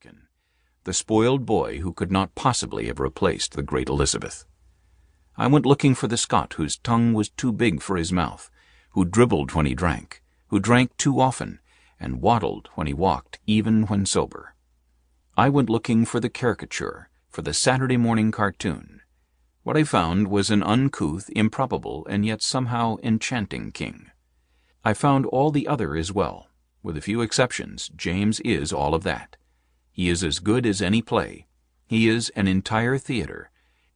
Anglican, the spoiled boy who could not possibly have replaced the great Elizabeth. I went looking for the Scot whose tongue was too big for his mouth, who dribbled when he drank, who drank too often, and waddled when he walked, even when sober. I went looking for the caricature, for the Saturday morning cartoon. What I found was an uncouth, improbable, and yet somehow enchanting king. I found all the other as well. With a few exceptions, James is all of that. He is as good as any play. He is an entire theatre,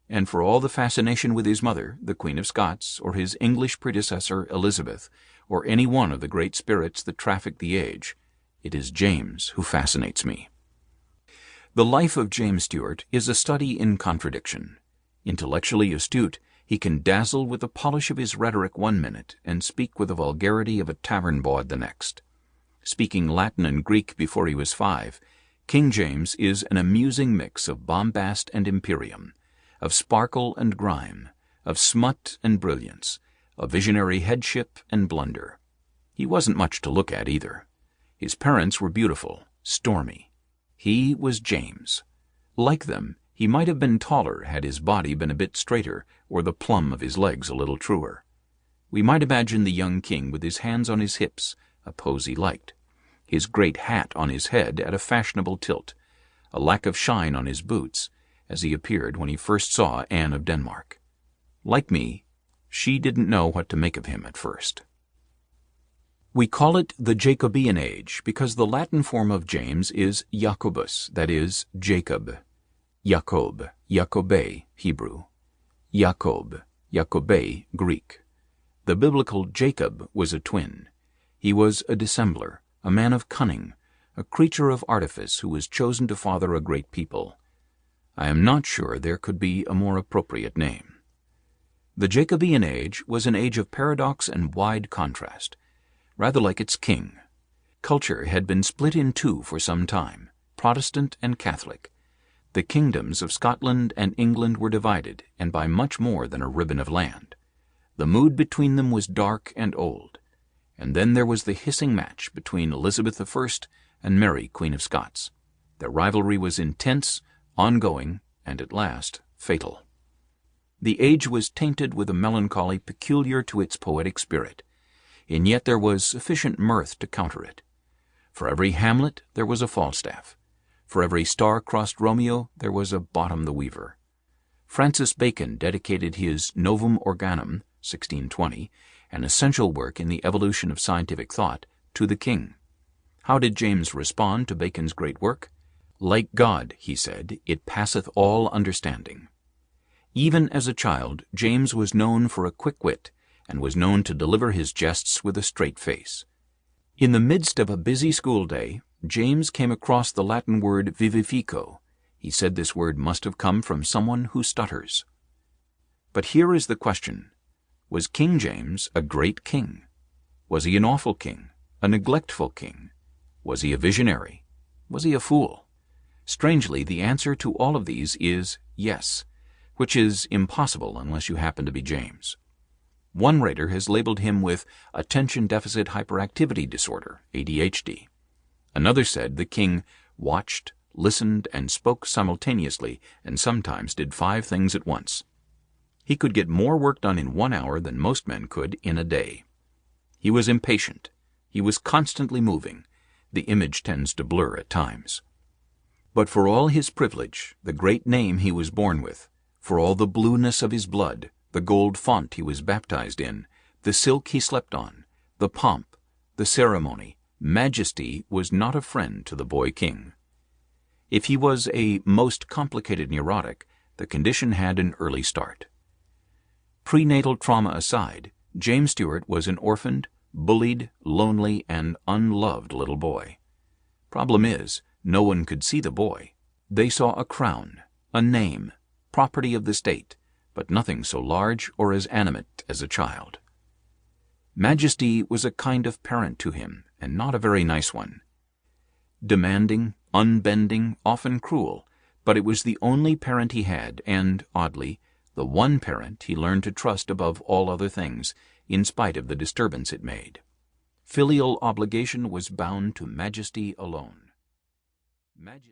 and for all the fascination with his mother, the Queen of Scots, or his English predecessor, Elizabeth, or any one of the great spirits that trafficked the age, it is James who fascinates me. The life of James Stuart is a study in contradiction. Intellectually astute, he can dazzle with the polish of his rhetoric one minute and speak with the vulgarity of a tavern bawd the next. Speaking Latin and Greek before he was 5, King James is an amusing mix of bombast and imperium, of sparkle and grime, of smut and brilliance, of visionary headship and blunder. He wasn't much to look at either. His parents were beautiful, stormy. He was James. Like them, he might have been taller had his body been a bit straighter or the plumb of his legs a little truer. We might imagine the young king with his hands on his hips, a pose he liked, his great hat on his head at a fashionable tilt, a lack of shine on his boots, as he appeared when he first saw Anne of Denmark. Like me, she didn't know what to make of him at first. We call it the Jacobean age because the Latin form of James is Jacobus, that is, Jacob. Jacob, Jacobe, Hebrew. Jacob, Jacobe, Greek. The biblical Jacob was a twin. He was a dissembler, a man of cunning, a creature of artifice who was chosen to father a great people. I am not sure there could be a more appropriate name. The Jacobean age was an age of paradox and wide contrast, rather like its king. Culture had been split in two for some time, Protestant and Catholic. The kingdoms of Scotland and England were divided, and by much more than a ribbon of land. The mood between them was dark and old. And then there was the hissing match between Elizabeth I and Mary, Queen of Scots. Their rivalry was intense, ongoing, and at last fatal. The age was tainted with a melancholy peculiar to its poetic spirit, and yet there was sufficient mirth to counter it. For every Hamlet there was a Falstaff. For every star-crossed Romeo there was a Bottom the Weaver. Francis Bacon dedicated his Novum Organum, 1620, an essential work in the evolution of scientific thought, to the king. How did James respond to Bacon's great work? Like God, he said, it passeth all understanding. Even as a child, James was known for a quick wit, and was known to deliver his jests with a straight face. In the midst of a busy school day, James came across the Latin word vivifico. He said this word must have come from someone who stutters. But here is the question. Was King James a great king? Was he an awful king? A neglectful king? Was he a visionary? Was he a fool? Strangely, the answer to all of these is yes, which is impossible unless you happen to be James. One writer has labeled him with attention deficit hyperactivity disorder, ADHD. Another said the king watched, listened, and spoke simultaneously, and sometimes did 5 things at once. He could get more work done in 1 hour than most men could in a day. He was impatient. He was constantly moving. The image tends to blur at times. But for all his privilege, the great name he was born with, for all the blueness of his blood, the gold font he was baptized in, the silk he slept on, the pomp, the ceremony, Majesty was not a friend to the boy king. If he was a most complicated neurotic, the condition had an early start. Prenatal trauma aside, James Stuart was an orphaned, bullied, lonely, and unloved little boy. Problem is, no one could see the boy. They saw a crown, a name, property of the state, but nothing so large or as animate as a child. Majesty was a kind of parent to him, and not a very nice one. Demanding, unbending, often cruel, but it was the only parent he had, and, oddly, the one parent he learned to trust above all other things, in spite of the disturbance it made. Filial obligation was bound to Majesty alone. Majesty